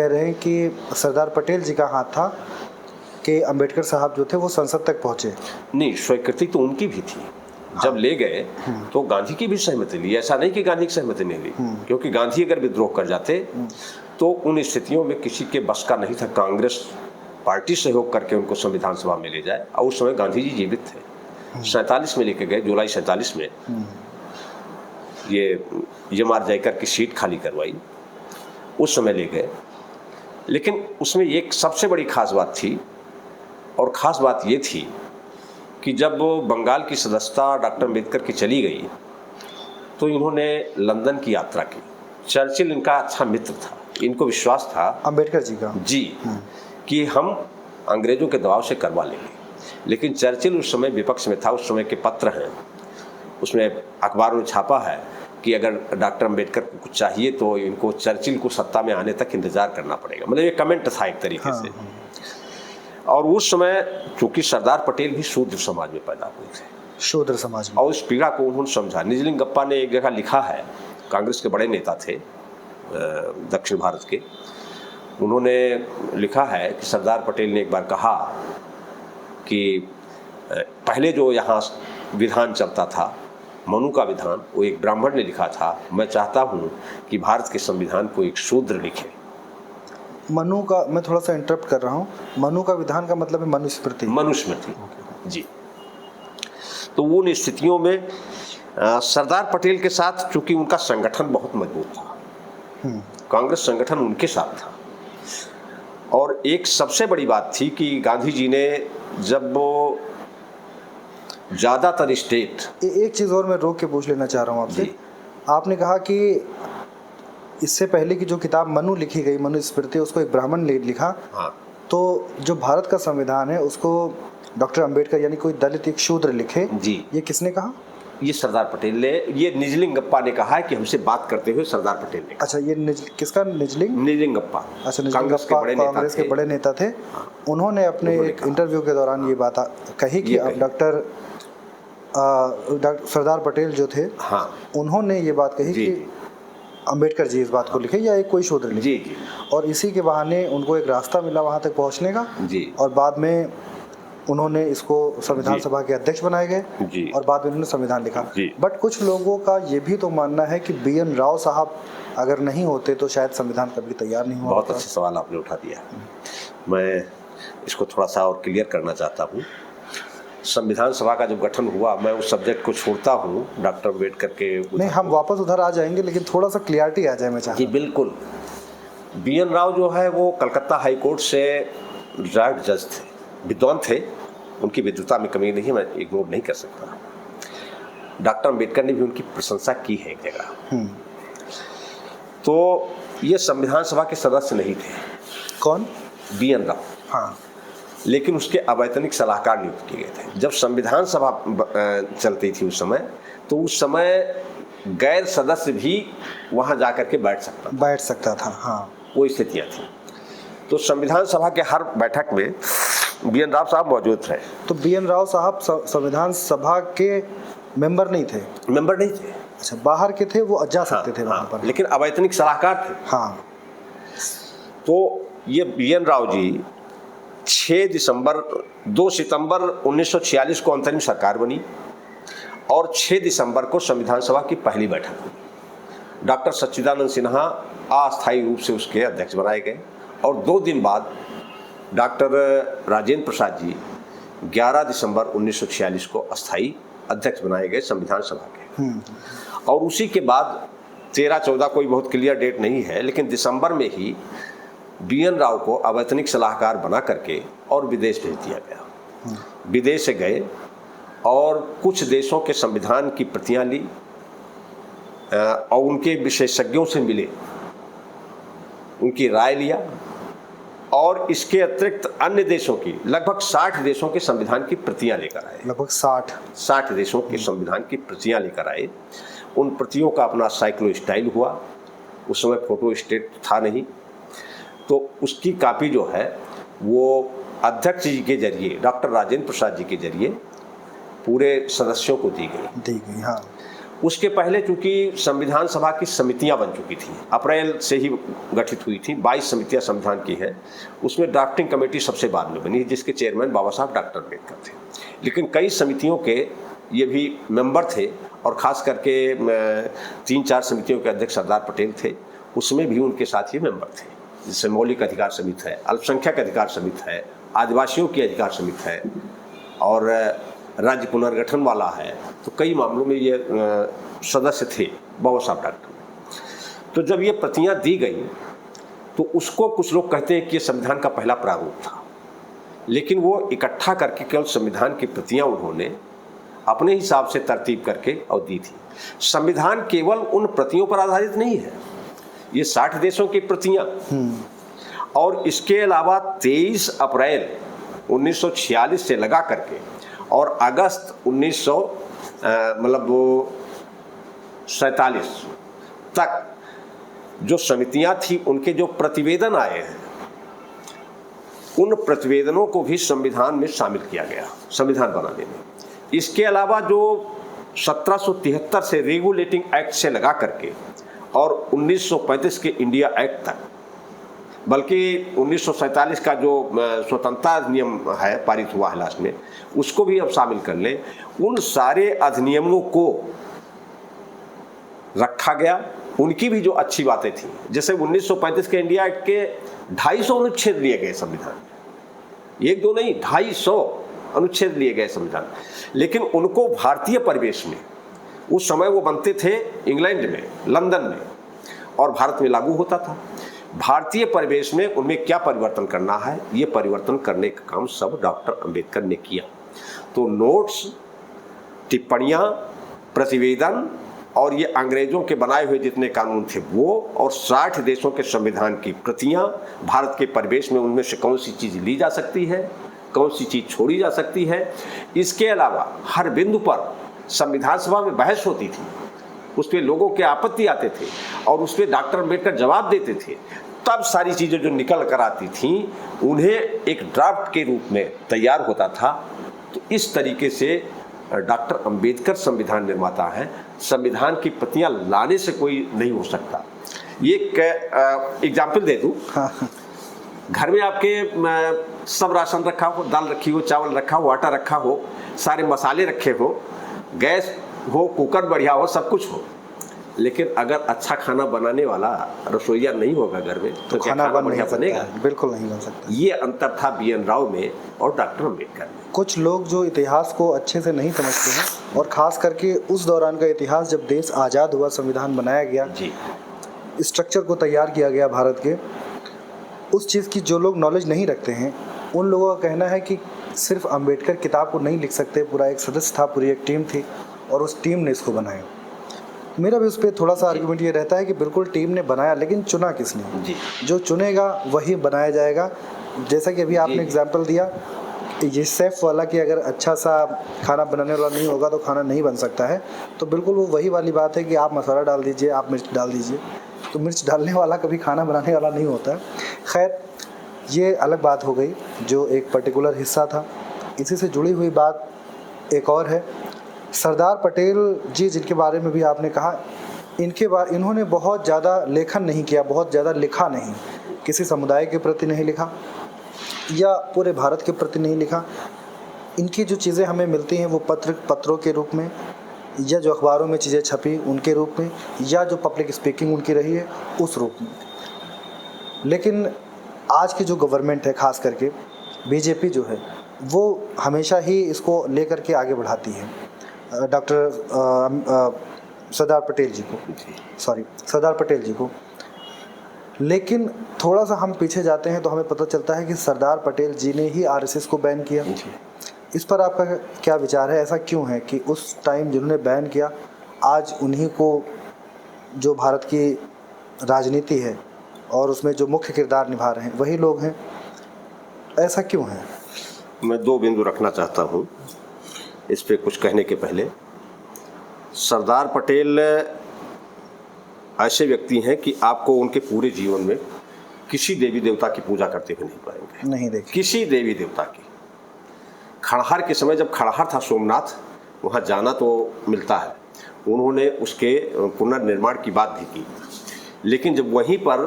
कह रहे हैं कि सरदार पटेल जी का हाथ था कि अंबेडकर साहब जो थे वो संसद तक पहुंचे। नहीं, स्वीकृति तो उनकी भी थी। जब ले गए तो गांधी की भी सहमति ली, ऐसा नहीं कि गांधी की सहमति नहीं ली, क्योंकि गांधी अगर विद्रोह कर जाते तो उन स्थितियों में किसी के बस का नहीं था कांग्रेस पार्टी सहयोग करके उनको संविधान सभा में ले जाए। और उस समय गांधी जी जीवित थे। 47 में लेके गए, जुलाई 47 में ये यमार जयकर की सीट खाली करवाई, उस समय ले गए। लेकिन उसमें एक सबसे बड़ी खास बात थी, और खास बात ये थी कि जब बंगाल की सदस्यता डॉक्टर अम्बेडकर की चली गई तो इन्होंने लंदन की यात्रा की। चर्चिल इनका अच्छा मित्र था, इनको विश्वास था अंबेडकर जी का जी कि हम अंग्रेजों के दबाव से करवा लेंगे। लेकिन चर्चिल उस समय विपक्ष में था। उस समय के पत्र हैं, उसमें अखबारों में छापा है कि अगर डॉक्टर अम्बेडकर को कुछ चाहिए तो इनको चर्चिल को सत्ता में आने तक इंतजार करना पड़ेगा। मतलब ये कमेंट था एक तरीके से। और उस समय चूंकि सरदार पटेल भी शूद्र समाज में पैदा हुए थे, शूद्र समाज में, और उस पीड़ा को उन्होंने समझा। निजलिंगप्पा ने एक जगह लिखा है, कांग्रेस के बड़े नेता थे दक्षिण भारत के, उन्होंने लिखा है कि सरदार पटेल ने एक बार कहा कि पहले जो यहाँ विधान चलता था, मनु का विधान, वो एक ब्राह्मण ने लिखा था। मैं चाहता हूँ कि भारत के संविधान को एक शूद्र लिखे। मनु का, मैं थोड़ा सा इंटरप्ट कर रहा हूँ, मनु का विधान का मतलब है मनुस्मृति। मनुस्मृति जी। तो उन स्थितियों में सरदार पटेल के साथ चूंकि उनका संगठन बहुत मजबूत था, कांग्रेस संगठन उनके साथ था। और एक सबसे बड़ी बात थी कि गांधी जी ने जब वो ज्यादातर स्टेट, एक चीज़ और मैं रोक के पूछ लेना चाह रहा हूँ आपसे। आपने कहा कि इससे पहले की जो किताब मनु लिखी गई, मनुस्मृति, उसको एक ब्राह्मण ने लिखा। हाँ। तो जो भारत का संविधान है उसको डॉक्टर अंबेडकर यानी कोई दलित एक शूद्र लिखे जी। ये किसने कहा? ये सरदार पटेल ने, ये निजलिंगप्पा ने कहा है कि हमसे बात करते हुए सरदार पटेल ने। अच्छा, ये किसका? निजलिंगप्पा। अच्छा, निजलिंगप्पा कांग्रेस के बड़े नेता थे। उन्होंने अपने एक इंटरव्यू के दौरान ये बात कही कि अब डॉक्टर सरदार पटेल जो थे, हाँ, उन्होंने ये बात कही कि अंबेडकर जी इस बात को लिखे या एक कोई शूद्र लिखे। जी। और इसी के बहाने उनको एक रास्ता मिला वहाँ तक पहुँचने का जी। और बाद में उन्होंने इसको संविधान सभा के अध्यक्ष बनाए गए और बाद में उन्होंने संविधान लिखा। बट कुछ लोगों का ये भी तो मानना है कि BN राव साहब अगर नहीं होते तो शायद संविधान कभी तैयार नहीं हुआ। बहुत अच्छा सवाल आपने उठा दिया। मैं इसको थोड़ा सा और क्लियर करना चाहता हूँ। संविधान सभा का जब गठन हुआ, मैं उस सब्जेक्ट को छोड़ता हूँ डॉक्टर अम्बेडकर के। नहीं, हम वापस उधर आ जाएंगे, लेकिन थोड़ा सा क्लियरिटी आ जाए मैं चाहता हूँ। जी बिल्कुल। BN राव जो है वो कलकत्ता हाई कोर्ट से रिटायर्ड जज थे, विद्वान थे, उनकी विद्वता में कमी नहीं है, मैं इग्नोर नहीं कर सकता। डॉक्टर अम्बेडकर ने भी उनकी प्रशंसा की है एक जगह। तो ये संविधान सभा के सदस्य नहीं थे। कौन? BN राव। हाँ। लेकिन उसके अवैतनिक सलाहकार नियुक्त किए गए थे। जब संविधान सभा चलती थी उस समय, तो उस समय गैर सदस्य भी वहां जाकर के बैठ सकता था। हाँ, वो स्थितियां थी। तो संविधान सभा के हर बैठक में BN राव साहब मौजूद थे। तो BN राव साहब संविधान सभा के मेंबर नहीं थे? मेंबर नहीं थे। अच्छा, बाहर के थे, वो जा सकते थे वहां पर, लेकिन अवैतनिक सलाहकार थे। हाँ। तो ये BN राव जी 2 सितंबर 1946 को अंतरिम सरकार बनी और 6 दिसंबर को संविधान सभा की पहली बैठक हुई। डॉक्टर सच्चिदानंद सिन्हा अस्थायी रूप से उसके अध्यक्ष बनाए गए और 2 दिन बाद डॉक्टर राजेंद्र प्रसाद जी 11 दिसंबर 1946 को अस्थायी अध्यक्ष बनाए गए संविधान सभा के। और उसी के बाद 13-14, कोई बहुत क्लियर डेट नहीं है, लेकिन दिसंबर में ही BN राव को अवैतनिक सलाहकार बना करके और विदेश भेज दिया गया। विदेश से गए और कुछ देशों के संविधान की प्रतियां ली और उनके विशेषज्ञों से मिले, उनकी राय लिया और इसके अतिरिक्त अन्य देशों की लगभग 60 देशों के संविधान की प्रतियां लेकर आए। लगभग 60 देशों के संविधान की प्रतियां लेकर आए। उन प्रतियों का अपना साइक्लो स्टाइल हुआ। उस समय फोटो स्टेट था नहीं, तो उसकी कॉपी जो है वो अध्यक्ष जी के जरिए, डॉक्टर राजेंद्र प्रसाद जी के जरिए पूरे सदस्यों को दी गई। हाँ। उसके पहले चूंकि संविधान सभा की समितियां बन चुकी थी, अप्रैल से ही गठित हुई थी, 22 समितियां संविधान की हैं। उसमें ड्राफ्टिंग कमेटी सबसे बाद में बनी, जिसके चेयरमैन बाबा साहब डॉक्टर अम्बेडकर थे। लेकिन कई समितियों के ये भी मेंबर थे, और ख़ास करके 3-4 समितियों के अध्यक्ष सरदार पटेल थे, उसमें भी उनके साथ ये मेंबर थे। जैसे मौलिक अधिकार समिति है, अल्पसंख्यक अधिकार समिति है, आदिवासियों की अधिकार समिति है, और राज्य पुनर्गठन वाला है। तो कई मामलों में ये सदस्य थे बाबा साहब डॉक्टर। तो जब ये प्रतियां दी गई तो उसको कुछ लोग कहते हैं कि ये संविधान का पहला प्रारूप था, लेकिन वो इकट्ठा करके केवल संविधान की प्रतियां उन्होंने अपने हिसाब से तरतीब करके और दी थी। संविधान केवल उन प्रतियों पर आधारित नहीं है, ये 60 देशों की प्रतियां, और इसके अलावा 23 अप्रैल 1946 से लगा करके और अगस्त 1947 तक जो समितियां थी उनके जो प्रतिवेदन आए हैं, उन प्रतिवेदनों को भी संविधान में शामिल किया गया संविधान बनाने में। इसके अलावा जो 1773 से रेगुलेटिंग एक्ट से लगा करके और 1935 के इंडिया एक्ट तक, बल्कि 1947 का जो स्वतंत्रता अधिनियम है पारित हुआ है लास्ट में, उसको भी अब शामिल कर ले। उन सारे अधिनियमों को रखा गया, उनकी भी जो अच्छी बातें थी, जैसे 1935 के इंडिया एक्ट के 250 अनुच्छेद लिए गए संविधान, 1-2 नहीं 250 अनुच्छेद लिए गए संविधान। लेकिन उनको भारतीय परिवेश में, उस समय वो बनते थे इंग्लैंड में, लंदन में, और भारत में लागू होता था। भारतीय परिवेश में उनमें क्या परिवर्तन करना है, ये परिवर्तन करने का काम सब डॉक्टर अंबेडकर ने किया। तो नोट्स, टिप्पणियाँ, प्रतिवेदन और ये अंग्रेजों के बनाए हुए जितने कानून थे वो, और 60 देशों के संविधान की प्रतियां, भारत के परिवेश में उनमें से कौन सी चीज़ ली जा सकती है, कौन सी चीज़ छोड़ी जा सकती है। इसके अलावा हर बिंदु पर संविधान सभा में बहस होती थी, उस पर लोगों के आपत्ति आते थे और उस पर डॉक्टर अम्बेडकर जवाब देते थे। तब सारी चीज़ें जो निकल कर आती थीं उन्हें एक ड्राफ्ट के रूप में तैयार होता था। तो इस तरीके से डॉक्टर अंबेडकर संविधान निर्माता है। संविधान की प्रतियां लाने से कोई नहीं हो सकता। ये एग्जाम्पल दे दूँ, घर में आपके सब राशन रखा हो, दाल रखी हो, चावल रखा हो, आटा रखा हो, सारे मसाले रखे हो, गैस हो, कुकर बढ़िया हो, सब कुछ हो, लेकिन अगर अच्छा खाना बनाने वाला रसोईया नहीं होगा घर में तो क्या खाना बढ़िया बनेगा? बिल्कुल नहीं बन सकता। ये अंतर था BN राव में और डॉक्टर अम्बेडकर में। कुछ लोग जो इतिहास को अच्छे से नहीं समझते हैं, और ख़ास करके उस दौरान का इतिहास जब देश आज़ाद हुआ, संविधान बनाया गया जी, स्ट्रक्चर को तैयार किया गया भारत के, उस चीज़ की जो लोग नॉलेज नहीं रखते हैं उन लोगों का कहना है कि सिर्फ अम्बेडकर किताब को नहीं लिख सकते, पूरा एक सदस्य था, पूरी एक टीम थी और उस टीम ने इसको बनाया। मेरा भी उस पर थोड़ा सा आर्गुमेंट ये रहता है कि बिल्कुल टीम ने बनाया, लेकिन चुना किसने जी? जो चुनेगा वही बनाया जाएगा। जैसा कि अभी आपने एग्जाम्पल दिया ये सेफ वाला कि अगर अच्छा सा खाना बनाने वाला नहीं होगा तो खाना नहीं बन सकता है, तो बिल्कुल वो वही वाली बात है कि आप मसाला डाल दीजिए, आप मिर्च डाल दीजिए, तो मिर्च डालने वाला कभी खाना बनाने वाला नहीं होता है। खैर, ये अलग बात हो गई जो एक पर्टिकुलर हिस्सा था। इसी से जुड़ी हुई बात एक और है, सरदार पटेल जी जिनके बारे में भी आपने कहा, इन्होंने बहुत ज़्यादा लेखन नहीं किया, बहुत ज़्यादा लिखा नहीं, किसी समुदाय के प्रति नहीं लिखा या पूरे भारत के प्रति नहीं लिखा। इनकी जो चीज़ें हमें मिलती हैं वो पत्रों के रूप में, या जो अखबारों में चीज़ें छपी उनके रूप में, या जो पब्लिक स्पीकिंग उनकी रही है उस रूप में। लेकिन आज की जो गवर्नमेंट है, ख़ास करके बीजेपी जो है, वो हमेशा ही इसको लेकर के आगे बढ़ाती है डॉक्टर सरदार पटेल जी को। लेकिन थोड़ा सा हम पीछे जाते हैं तो हमें पता चलता है कि सरदार पटेल जी ने ही RSS को बैन किया। इस पर आपका क्या विचार है? ऐसा क्यों है कि उस टाइम जिन्होंने बैन किया आज उन्हीं को जो भारत की राजनीति है और उसमें जो मुख्य किरदार निभा रहे हैं वही लोग हैं, ऐसा क्यों है? मैं 2 बिंदु रखना चाहता हूँ इस पे कुछ कहने के पहले। सरदार पटेल ऐसे व्यक्ति हैं कि आपको उनके पूरे जीवन में किसी देवी देवता की पूजा करते हुए नहीं पाएंगे, नहीं देखिए किसी देवी देवता की। खड़हर के समय जब खड़हर था सोमनाथ, वहाँ जाना तो मिलता है, उन्होंने उसके पुनर्निर्माण की बात भी की, लेकिन जब वहीं पर